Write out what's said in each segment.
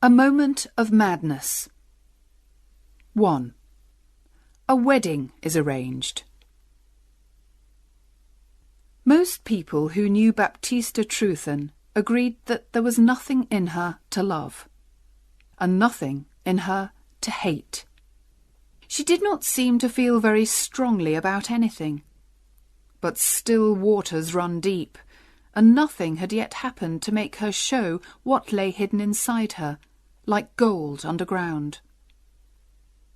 A moment of madness. 1. A wedding is arranged. Most people who knew Baptista Truthen agreed that there was nothing in her to love, and nothing in her to hate. She did not seem to feel very strongly about anything. But still waters run deep, and nothing had yet happened to make her show what lay hidden inside her, like gold underground.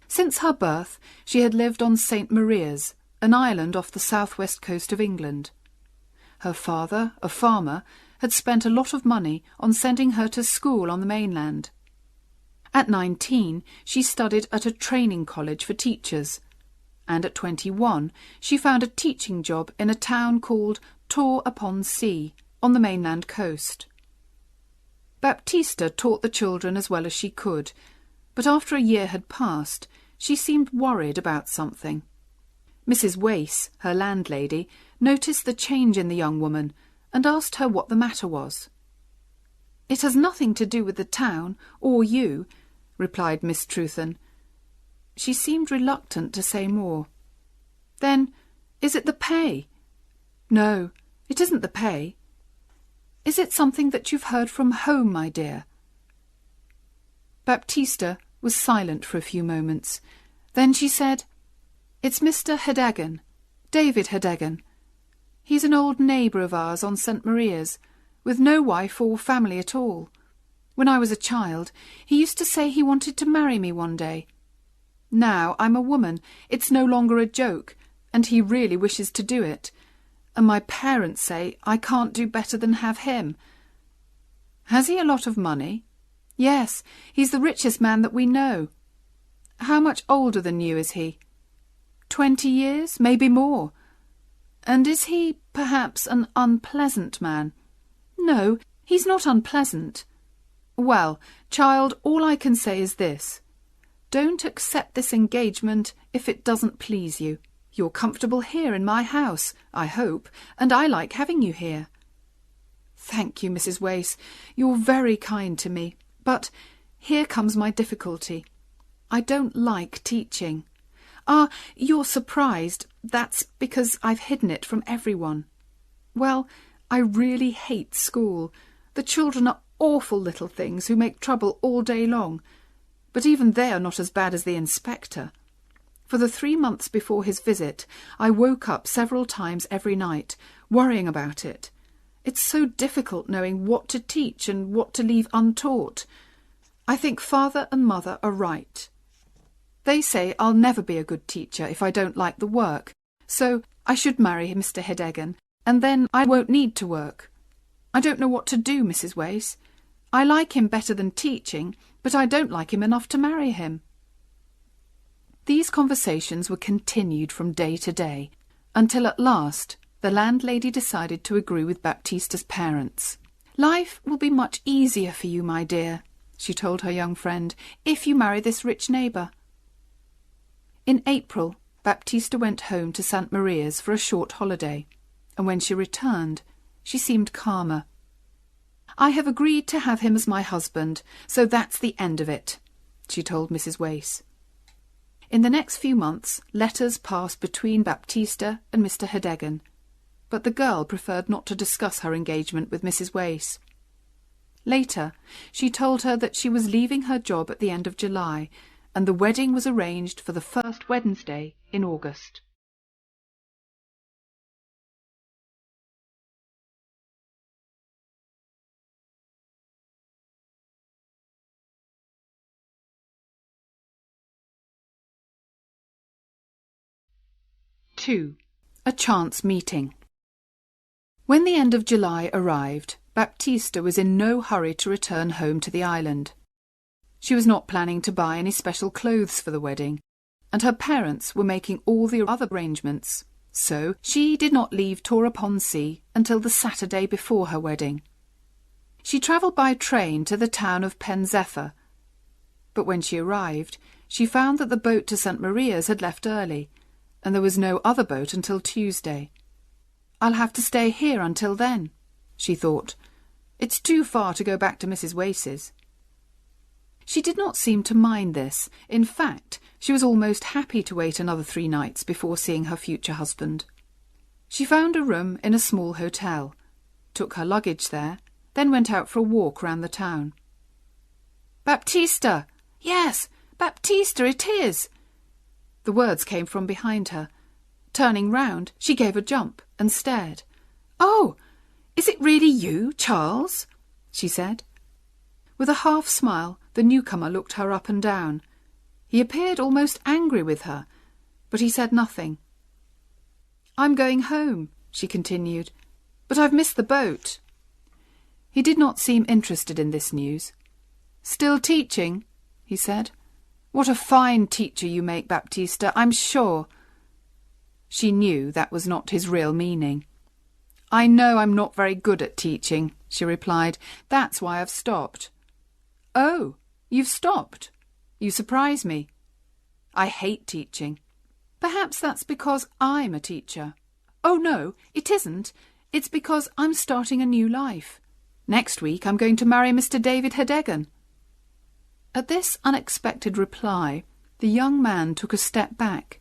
Since her birth, she had lived on St. Maria's, an island off the southwest coast of England. Her father, a farmer, had spent a lot of money on sending her to school on the mainland. At 19, she studied at a training college for teachers, and at 21 she found a teaching job in a town called Tor-upon-Sea on the mainland coast. Baptista taught the children as well as she could, but after a year had passed, she seemed worried about something. Mrs. Wace, her landlady, noticed the change in the young woman and asked her what the matter was. "It has nothing to do with the town, or you," replied Miss Truthen. She seemed reluctant to say more. "Then, is it the pay?" "No, it isn't the pay." "Is it something that you've heard from home, my dear?" Baptista was silent for a few moments. Then she said, "It's Mr. Hedagan, David Hedagan. He's an old neighbour of ours on St. Maria's, with no wife or family at all. When I was a child, he used to say he wanted to marry me one day. Now I'm a woman, it's no longer a joke, and he really wishes to do it. And my parents say I can't do better than have him." "Has he a lot of money?" "Yes, he's the richest man that we know." "How much older than you is he?" 20 years, maybe more." "And is he, perhaps, an unpleasant man?" "No, he's not unpleasant." "Well, child, all I can say is this. Don't accept this engagement if it doesn't please you. You're comfortable here in my house, I hope, and I like having you here." "Thank you, Mrs. Wace. You're very kind to me. But here comes my difficulty. I don't like teaching." "Ah, you're surprised. That's because I've hidden it from everyone." "Well, I really hate school. The children are awful little things who make trouble all day long. But even they are not as bad as the inspector. For the 3 months before his visit, I woke up several times every night, worrying about it. It's so difficult knowing what to teach and what to leave untaught. I think Father and Mother are right. They say I'll never be a good teacher if I don't like the work, so I should marry Mr. Hedagan, and then I won't need to work. I don't know what to do, Mrs. Wace. I like him better than teaching, but I don't like him enough to marry him." These conversations were continued from day to day, until at last the landlady decided to agree with Baptista's parents. "Life will be much easier for you, my dear," she told her young friend, "if you marry this rich neighbour." In April, Baptista went home to St. Maria's for a short holiday, and when she returned, she seemed calmer. "I have agreed to have him as my husband, so that's the end of it," she told Mrs. Wace. In the next few months, letters passed between Baptista and Mr. Hedagan, but the girl preferred not to discuss her engagement with Mrs. Wace. Later, she told her that she was leaving her job at the end of July, and the wedding was arranged for the first Wednesday in August. A chance meeting. When the end of July arrived, Baptista was in no hurry to return home to the island. She was not planning to buy any special clothes for the wedding, and her parents were making all the other arrangements, so she did not leave Tor-upon-Sea until the Saturday before her wedding. She travelled by train to the town of Pen-zephyr, but when she arrived, she found that the boat to St. Maria's had left early, and there was no other boat until Tuesday. "I'll have to stay here until then," she thought. "It's too far to go back to Mrs. Wace's." She did not seem to mind this. In fact, she was almost happy to wait another 3 nights before seeing her future husband. She found a room in a small hotel, took her luggage there, then went out for a walk round the town. "Baptista! Yes, Baptista, it is!" The words came from behind her. Turning round, she gave a jump and stared. "Oh, is it really you, Charles?" she said. With a half smile, the newcomer looked her up and down. He appeared almost angry with her, but he said nothing. "I'm going home," she continued, "but I've missed the boat." He did not seem interested in this news. "Still teaching?" he said. "What a fine teacher you make, Baptista, I'm sure." She knew that was not his real meaning. "I know I'm not very good at teaching," she replied. "That's why I've stopped." "Oh, you've stopped? You surprise me. I hate teaching." "Perhaps that's because I'm a teacher." "Oh, no, it isn't. It's because I'm starting a new life. Next week I'm going to marry Mr. David Hedegan." At this unexpected reply, the young man took a step back.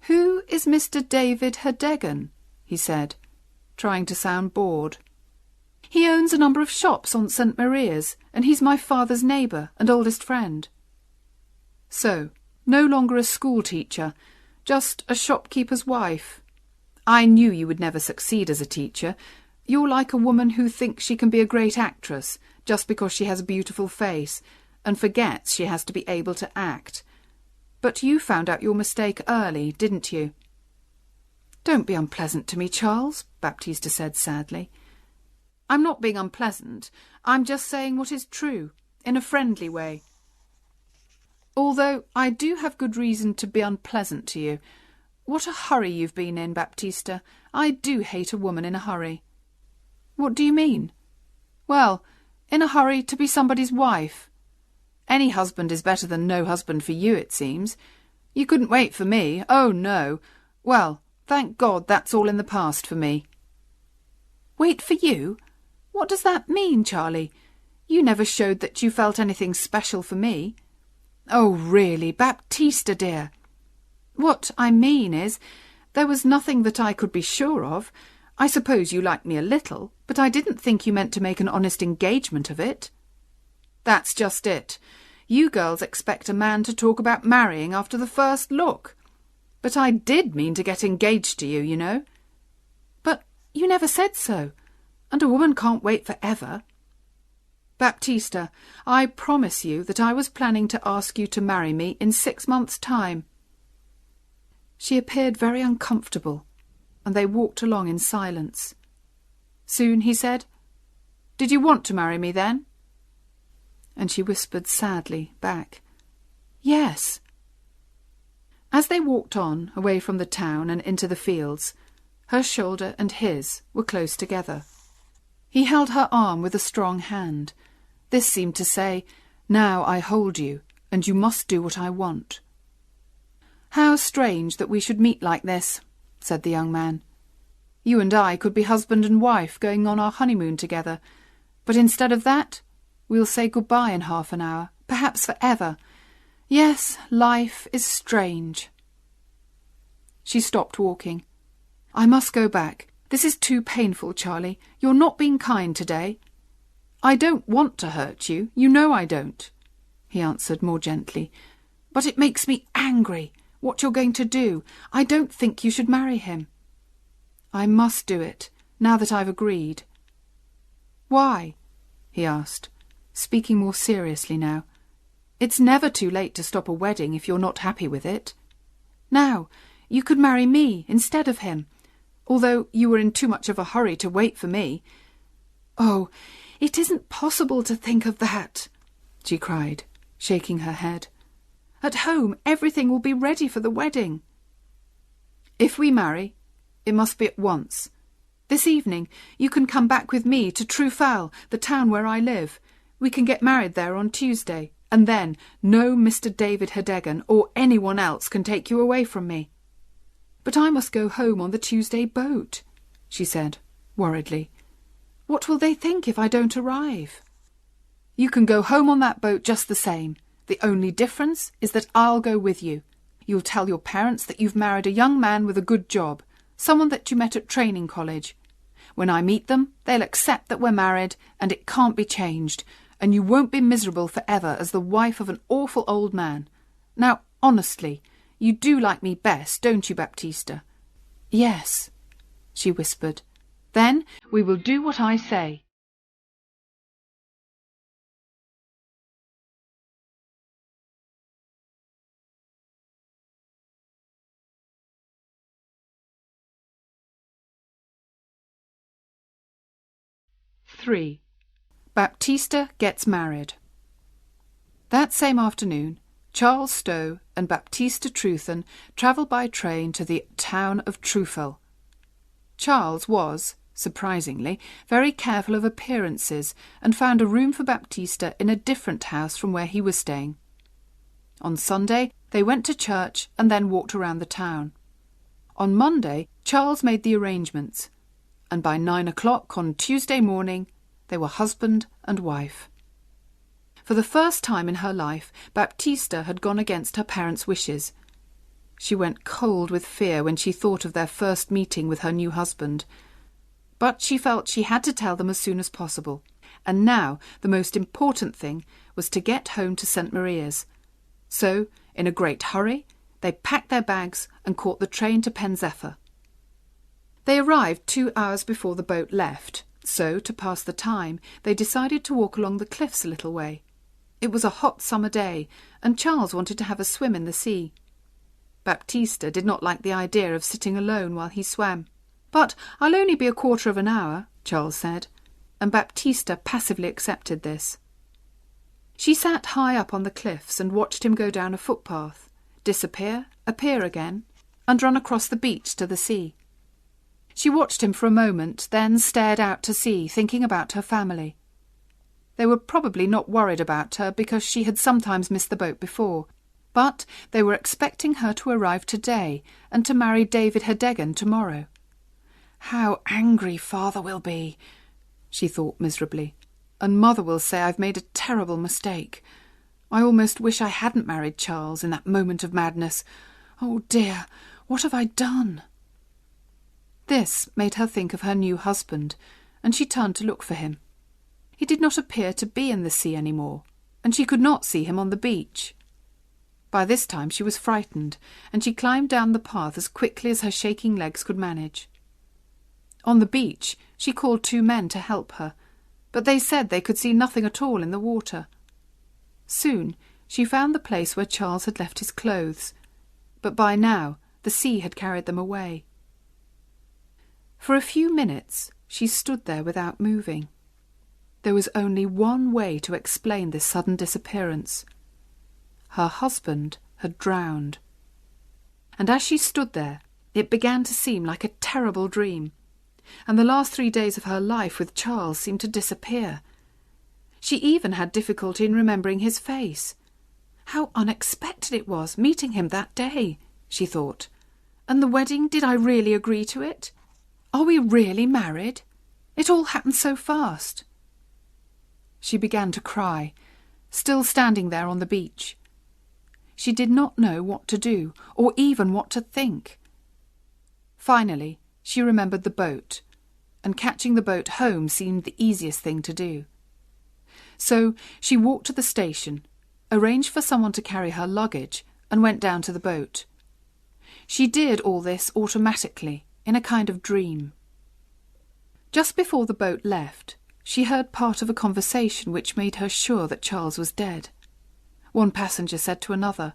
"Who is Mr. David Hedegan?" he said, trying to sound bored. "He owns a number of shops on St. Maria's, and he's my father's neighbour and oldest friend." "So, no longer a school teacher, just a shopkeeper's wife. I knew you would never succeed as a teacher. You're like a woman who thinks she can be a great actress just because she has a beautiful face, and forgets she has to be able to act. But you found out your mistake early, didn't you?" "Don't be unpleasant to me, Charles," Baptista said sadly. "I'm not being unpleasant. I'm just saying what is true, in a friendly way. Although I do have good reason to be unpleasant to you. What a hurry you've been in, Baptista. I do hate a woman in a hurry." "What do you mean?" "Well, in a hurry to be somebody's wife. Any husband is better than no husband for you, it seems. You couldn't wait for me. Oh, no. Well, thank God that's all in the past for me." "Wait for you? What does that mean, Charlie? You never showed that you felt anything special for me." "Oh, really, Baptista, dear." "What I mean is, there was nothing that I could be sure of. I suppose you like me a little, but I didn't think you meant to make an honest engagement of it." "That's just it. You girls expect a man to talk about marrying after the first look. But I did mean to get engaged to you, you know." "But you never said so, and a woman can't wait for ever." "Baptista, I promise you that I was planning to ask you to marry me in 6 months' time." She appeared very uncomfortable, and they walked along in silence. Soon he said, "Did you want to marry me then?" And she whispered sadly back, "Yes." As they walked on, away from the town and into the fields, her shoulder and his were close together. He held her arm with a strong hand. This seemed to say, "Now I hold you, and you must do what I want." "How strange that we should meet like this," said the young man. "You and I could be husband and wife going on our honeymoon together, but instead of that, we'll say goodbye in half an hour, perhaps for ever. Yes, life is strange." She stopped walking. "I must go back. This is too painful, Charlie. You're not being kind today." "I don't want to hurt you. You know I don't," he answered more gently. "But it makes me angry, what you're going to do. I don't think you should marry him." "I must do it, now that I've agreed." "Why?" he asked, speaking more seriously now. "It's never too late to stop a wedding if you're not happy with it. Now, you could marry me instead of him, although you were in too much of a hurry to wait for me." "Oh, it isn't possible to think of that," she cried, shaking her head. "At home, everything will be ready for the wedding." "If we marry, it must be at once. This evening, you can come back with me to Trufal, the town where I live. We can get married there on Tuesday, and then no Mr. David Hedegan or anyone else can take you away from me." "But I must go home on the Tuesday boat," she said, worriedly. "What will they think if I don't arrive?" You can go home on that boat just the same. The only difference is that I'll go with you. You'll tell your parents that you've married a young man with a good job, someone that you met at training college. When I meet them, they'll accept that we're married and it can't be changed, and you won't be miserable forever as the wife of an awful old man. Now, honestly, you do like me best, don't you, Baptista?" "Yes," she whispered. "Then we will do what I say." (3) Baptista gets married. That same afternoon, Charles Stowe and Baptista Trewthen travelled by train to the town of Trufel. Charles was, surprisingly, very careful of appearances and found a room for Baptista in a different house from where he was staying. On Sunday, they went to church and then walked around the town. On Monday, Charles made the arrangements, and by 9 o'clock on Tuesday morning, they were husband and wife. For the first time in her life, Baptista had gone against her parents' wishes. She went cold with fear when she thought of their first meeting with her new husband. But she felt she had to tell them as soon as possible, and now the most important thing was to get home to St. Maria's. So, in a great hurry, they packed their bags and caught the train to Penzeffer. They arrived 2 hours before the boat left, so, to pass the time, they decided to walk along the cliffs a little way. It was a hot summer day, and Charles wanted to have a swim in the sea. Baptista did not like the idea of sitting alone while he swam. "But I'll only be a quarter of an hour," Charles said, and Baptista passively accepted this. She sat high up on the cliffs and watched him go down a footpath, disappear, appear again, and run across the beach to the sea. She watched him for a moment, then stared out to sea, thinking about her family. They were probably not worried about her because she had sometimes missed the boat before, but they were expecting her to arrive today and to marry David Hedegan tomorrow. "How angry Father will be," she thought miserably, "and Mother will say I've made a terrible mistake. I almost wish I hadn't married Charles in that moment of madness. Oh dear, what have I done?" This made her think of her new husband, and she turned to look for him. He did not appear to be in the sea any more, and she could not see him on the beach. By this time she was frightened, and she climbed down the path as quickly as her shaking legs could manage. On the beach she called 2 men to help her, but they said they could see nothing at all in the water. Soon she found the place where Charles had left his clothes, but by now the sea had carried them away. For a few minutes she stood there without moving. There was only one way to explain this sudden disappearance. Her husband had drowned. And as she stood there, it began to seem like a terrible dream, and the last 3 days of her life with Charles seemed to disappear. She even had difficulty in remembering his face. How unexpected it was, meeting him that day, she thought. And the wedding, did I really agree to it? Are we really married? It all happened so fast. She began to cry, still standing there on the beach. She did not know what to do, or even what to think. Finally, she remembered the boat, and catching the boat home seemed the easiest thing to do. So she walked to the station, arranged for someone to carry her luggage, and went down to the boat. She did all this automatically, in a kind of dream. Just before the boat left, she heard part of a conversation which made her sure that Charles was dead. One passenger said to another,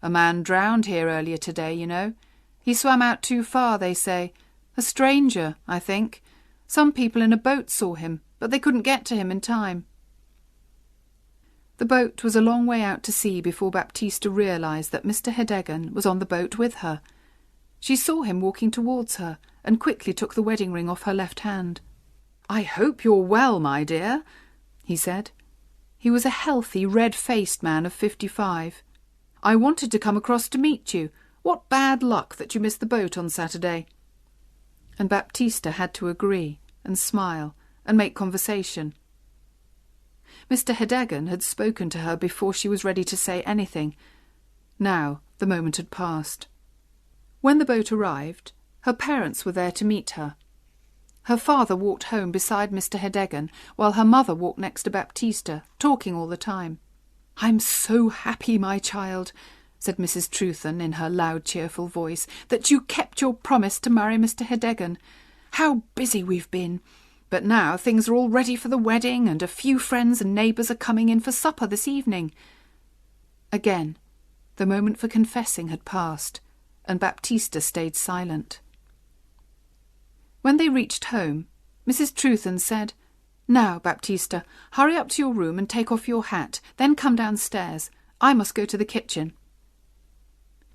"A man drowned here earlier today, you know. He swam out too far, they say. A stranger, I think. Some people in a boat saw him, but they couldn't get to him in time." The boat was a long way out to sea before Baptista realised that Mr. Hedegan was on the boat with her. She saw him walking towards her, and quickly took the wedding ring off her left hand. "I hope you're well, my dear," he said. He was a healthy, red-faced man of 55. "I wanted to come across to meet you. What bad luck that you missed the boat on Saturday." And Baptista had to agree, and smile, and make conversation. Mr. Hedegan had spoken to her before she was ready to say anything. Now the moment had passed. When the boat arrived, her parents were there to meet her. Her father walked home beside Mr. Hedegan, while her mother walked next to Baptista, talking all the time. "I'm so happy, my child," said Mrs. Trewthen in her loud, cheerful voice, "that you kept your promise to marry Mr. Hedegan. How busy we've been! But now things are all ready for the wedding, and a few friends and neighbours are coming in for supper this evening." Again, the moment for confessing had passed, and Baptista stayed silent. When they reached home, Mrs. Trewthen said, "Now, Baptista, hurry up to your room and take off your hat, then come downstairs. I must go to the kitchen."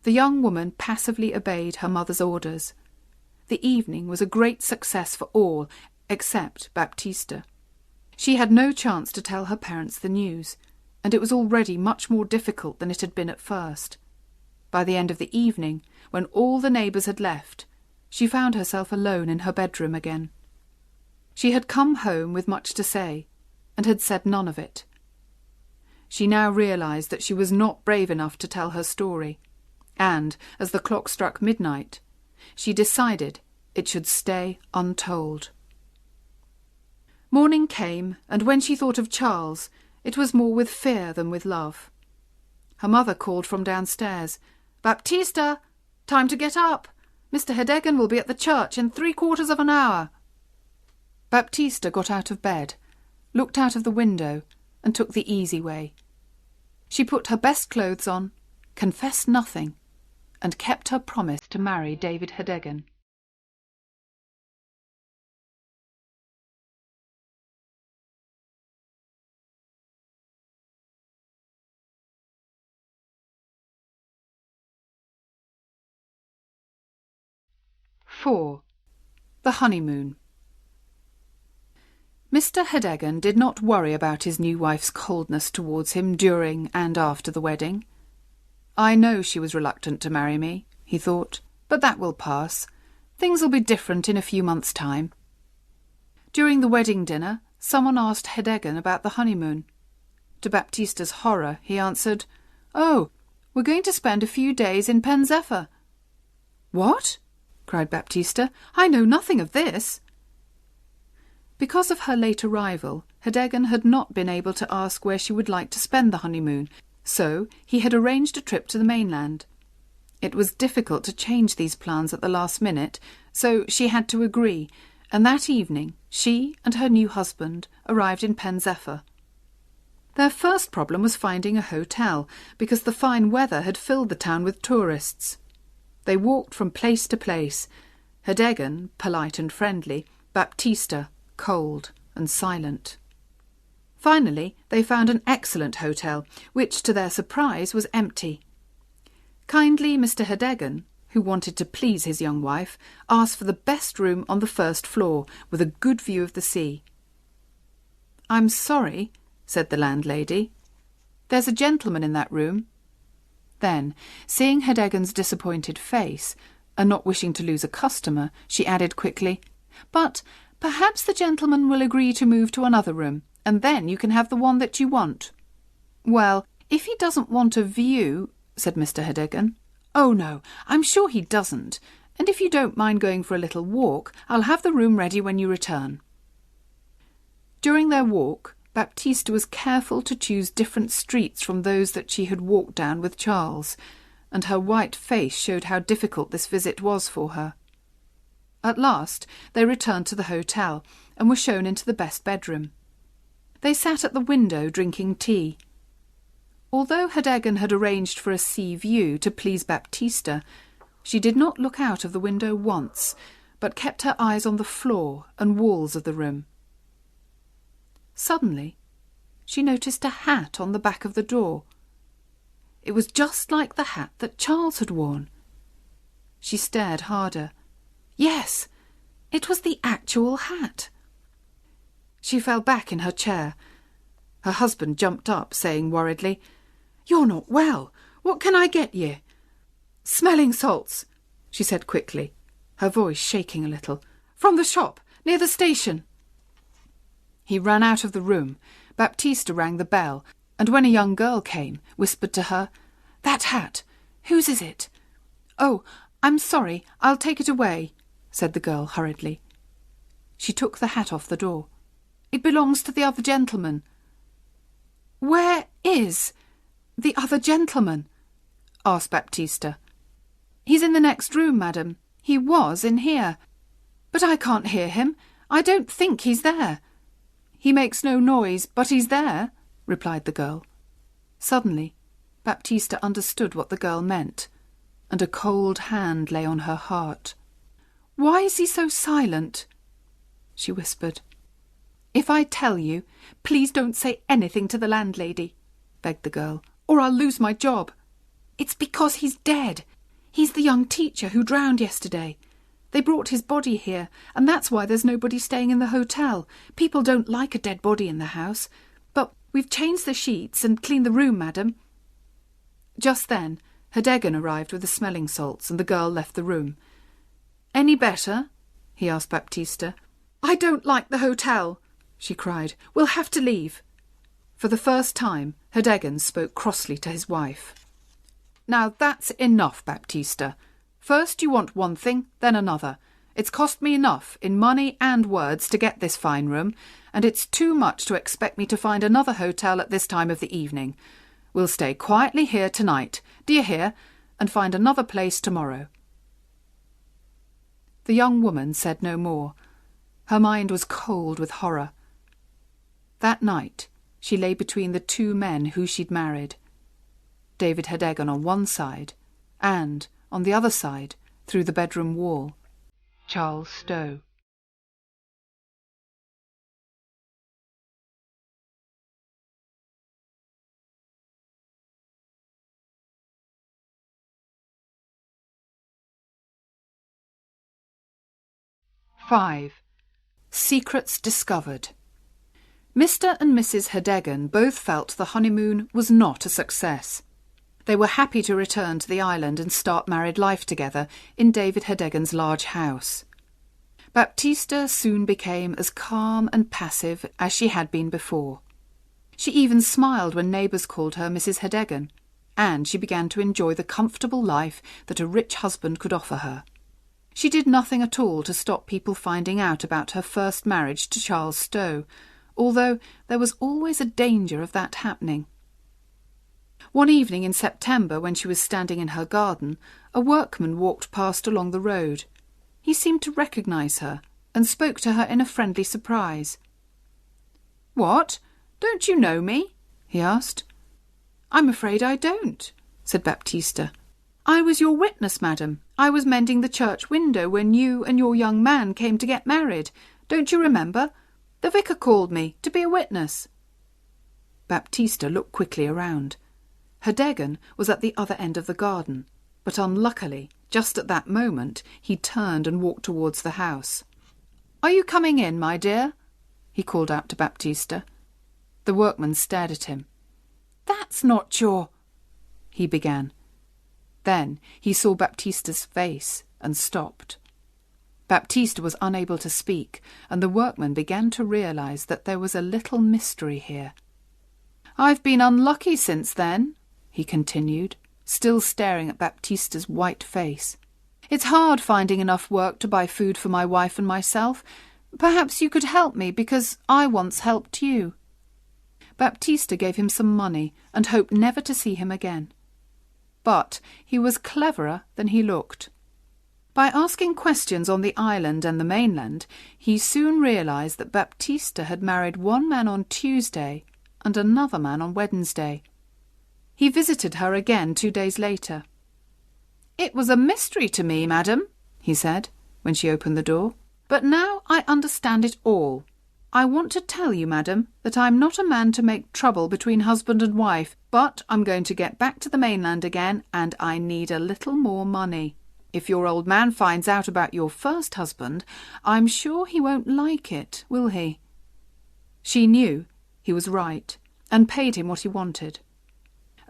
The young woman passively obeyed her mother's orders. The evening was a great success for all, except Baptista. She had no chance to tell her parents the news, and it was already much more difficult than it had been at first. By the end of the evening, when all the neighbours had left, she found herself alone in her bedroom again. She had come home with much to say, and had said none of it. She now realised that she was not brave enough to tell her story, and, as the clock struck midnight, she decided it should stay untold. Morning came, and when she thought of Charles, it was more with fear than with love. Her mother called from downstairs, "Baptista, time to get up. Mr. Hedegan will be at the church in 3/4 of an hour." Baptista got out of bed, looked out of the window, and took the easy way. She put her best clothes on, confessed nothing, and kept her promise to marry David Hedegan. "4. The honeymoon. Mr. Hedegan did not worry about his new wife's coldness towards him during and after the wedding. "I know she was reluctant to marry me," he thought, "but that will pass. Things will be different in a few months' time." During the wedding dinner, someone asked Hedegan about the honeymoon. To Baptista's horror, he answered, "Oh, we're going to spend a few days in Pen Zephyr." "What?" cried Baptista. "I know nothing of this." Because of her late arrival, Hedegan had not been able to ask where she would like to spend the honeymoon, so he had arranged a trip to the mainland. It was difficult to change these plans at the last minute, so she had to agree, and that evening she and her new husband arrived in Pen Zephyr. Their first problem was finding a hotel, because the fine weather had filled the town with tourists. They walked from place to place, Hedegan polite and friendly, Baptista cold and silent. Finally, they found an excellent hotel, which, to their surprise, was empty. Kindly Mr. Hedegan, who wanted to please his young wife, asked for the best room on the first floor, with a good view of the sea. "I'm sorry," said the landlady. "There's a gentleman in that room." Then, seeing Hedegan's disappointed face, and not wishing to lose a customer, she added quickly, "But perhaps the gentleman will agree to move to another room, and then you can have the one that you want." "Well, if he doesn't want a view," said Mr. Hedegan. "Oh, no, I'm sure he doesn't, and if you don't mind going for a little walk, I'll have the room ready when you return." During their walk, Baptista was careful to choose different streets from those that she had walked down with Charles, and her white face showed how difficult this visit was for her. At last they returned to the hotel, and were shown into the best bedroom. They sat at the window drinking tea. Although Hedegan had arranged for a sea view to please Baptista, she did not look out of the window once, but kept her eyes on the floor and walls of the room. Suddenly, she noticed a hat on the back of the door. It was just like the hat that Charles had worn. She stared harder. Yes, it was the actual hat. She fell back in her chair. Her husband jumped up, saying worriedly, "You're not well. What can I get ye?" "Smelling salts," she said quickly, her voice shaking a little. "From the shop, near the station." He ran out of the room, Baptista rang the bell, and when a young girl came, whispered to her, "That hat! Whose is it?" "Oh, I'm sorry, I'll take it away," said the girl hurriedly. She took the hat off the door. "It belongs to the other gentleman." "Where is the other gentleman?" asked Baptista. "He's in the next room, madam. He was in here. But I can't hear him. I don't think he's there." "He makes no noise, but he's there," replied the girl. Suddenly, Baptista understood what the girl meant, and a cold hand lay on her heart. "Why is he so silent?" she whispered. "If I tell you, please don't say anything to the landlady," begged the girl, "or I'll lose my job. It's because he's dead. He's the young teacher who drowned yesterday. They brought his body here, and that's why there's nobody staying in the hotel. People don't like a dead body in the house. But we've changed the sheets and cleaned the room, madam." Just then, Hedegan arrived with the smelling salts, and the girl left the room. "Any better?" he asked Baptista. "I don't like the hotel," she cried. "We'll have to leave." For the first time, Hedegan spoke crossly to his wife. "Now that's enough, Baptista. First you want one thing, then another. It's cost me enough in money and words to get this fine room, and it's too much to expect me to find another hotel at this time of the evening. We'll stay quietly here tonight, do you hear, and find another place tomorrow." The young woman said no more. Her mind was cold with horror. That night she lay between the two men who she'd married. David Hedegan on one side, and, on the other side, through the bedroom wall, Charles Stow. "5. Secrets discovered. Mr. and Mrs. Hedegan both felt the honeymoon was not a success. They were happy to return to the island and start married life together in David Hedegan's large house. Baptista soon became as calm and passive as she had been before. She even smiled when neighbours called her Mrs. Hedegan, and she began to enjoy the comfortable life that a rich husband could offer her. She did nothing at all to stop people finding out about her first marriage to Charles Stow, although there was always a danger of that happening. One evening in September, when she was standing in her garden, a workman walked past along the road. He seemed to recognise her, and spoke to her in a friendly surprise. "What? Don't you know me?" he asked. "I'm afraid I don't," said Baptista. "I was your witness, madam. I was mending the church window when you and your young man came to get married. Don't you remember? The vicar called me to be a witness." Baptista looked quickly around. Hedegan was at the other end of the garden, but unluckily, just at that moment, he turned and walked towards the house. "Are you coming in, my dear?" he called out to Baptista. The workman stared at him. "That's not your—" he began. Then he saw Baptista's face and stopped. Baptista was unable to speak, and the workman began to realise that there was a little mystery here. "I've been unlucky since then," he continued, still staring at Baptista's white face. "It's hard finding enough work to buy food for my wife and myself. Perhaps you could help me, because I once helped you." Baptista gave him some money and hoped never to see him again. But he was cleverer than he looked. By asking questions on the island and the mainland, he soon realised that Baptista had married one man on Tuesday and another man on Wednesday. He visited her again 2 days later. "It was a mystery to me, madam," he said, when she opened the door, "but now I understand it all. I want to tell you, madam, that I'm not a man to make trouble between husband and wife, but I'm going to get back to the mainland again, and I need a little more money. If your old man finds out about your first husband, I'm sure he won't like it, will he?" She knew he was right, and paid him what he wanted.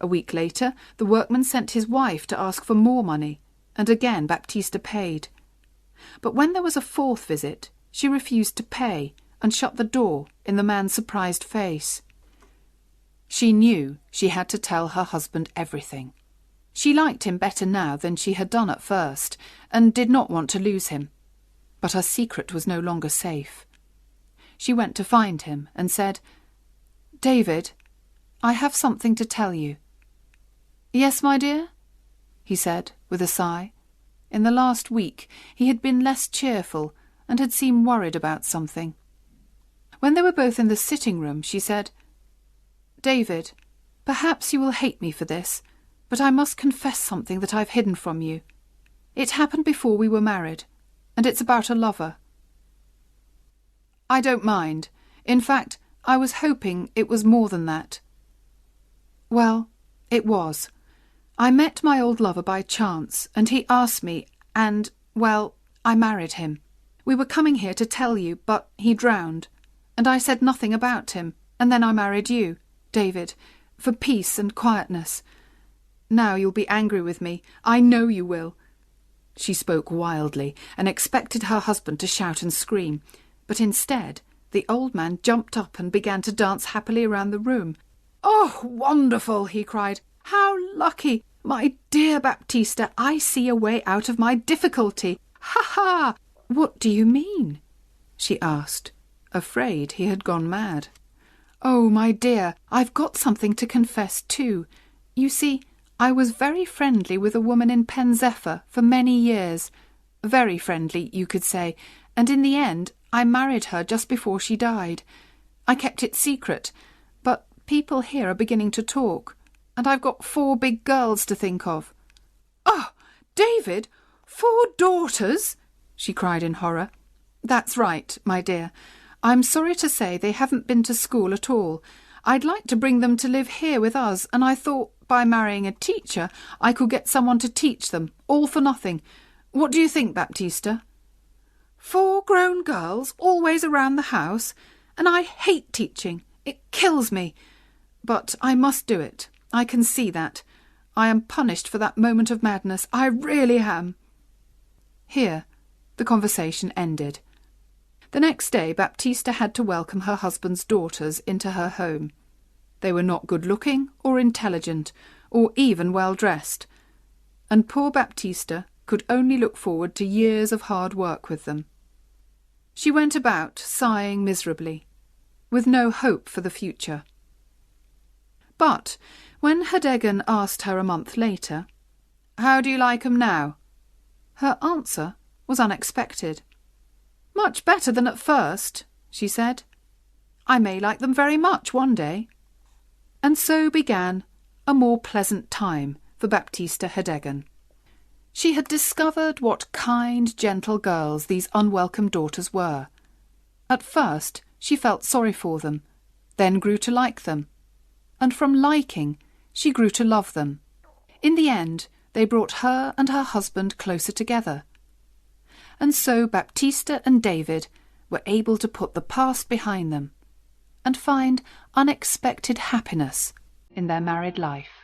A week later, the workman sent his wife to ask for more money, and again Baptista paid. But when there was a fourth visit, she refused to pay and shut the door in the man's surprised face. She knew she had to tell her husband everything. She liked him better now than she had done at first, and did not want to lose him. But her secret was no longer safe. She went to find him and said, "David, I have something to tell you." "Yes, my dear?" he said with a sigh. In the last week he had been less cheerful and had seemed worried about something. When they were both in the sitting room, she said, "David, perhaps you will hate me for this, but I must confess something that I've hidden from you. It happened before we were married, and it's about a lover." "I don't mind. In fact, I was hoping it was more than that." "Well, it was. I met my old lover by chance, and he asked me, and, well, I married him. We were coming here to tell you, but he drowned, and I said nothing about him, and then I married you, David, for peace and quietness. Now you'll be angry with me. I know you will." She spoke wildly and expected her husband to shout and scream, but instead the old man jumped up and began to dance happily around the room. "Oh, wonderful!" he cried. "How lucky! My dear Baptista, I see a way out of my difficulty. Ha ha!" "What do you mean?" she asked, afraid he had gone mad. "Oh, my dear, I've got something to confess too. You see, I was very friendly with a woman in Pen Zephyr for many years. Very friendly, you could say, and in the end I married her just before she died. I kept it secret, but people here are beginning to talk, and I've got 4 big girls to think of." "Oh, David, 4 daughters?" she cried in horror. "That's right, my dear. I'm sorry to say they haven't been to school at all. I'd like to bring them to live here with us, and I thought by marrying a teacher I could get someone to teach them, all for nothing. What do you think, Baptista?" 4 grown girls always around the house, and I hate teaching. It kills me. But I must do it. I can see that. I am punished for that moment of madness. I really am." Here the conversation ended. The next day Baptista had to welcome her husband's daughters into her home. They were not good-looking or intelligent or even well-dressed, and poor Baptista could only look forward to years of hard work with them. She went about sighing miserably, with no hope for the future. But when Herdegen asked her a month later, "How do you like 'em now?" her answer was unexpected. "Much better than at first," she said. "I may like them very much one day." And so began a more pleasant time for Baptista Herdegen. She had discovered what kind, gentle girls these unwelcome daughters were. At first she felt sorry for them, then grew to like them, and from liking she grew to love them. In the end they brought her and her husband closer together. And so Baptista and David were able to put the past behind them and find unexpected happiness in their married life.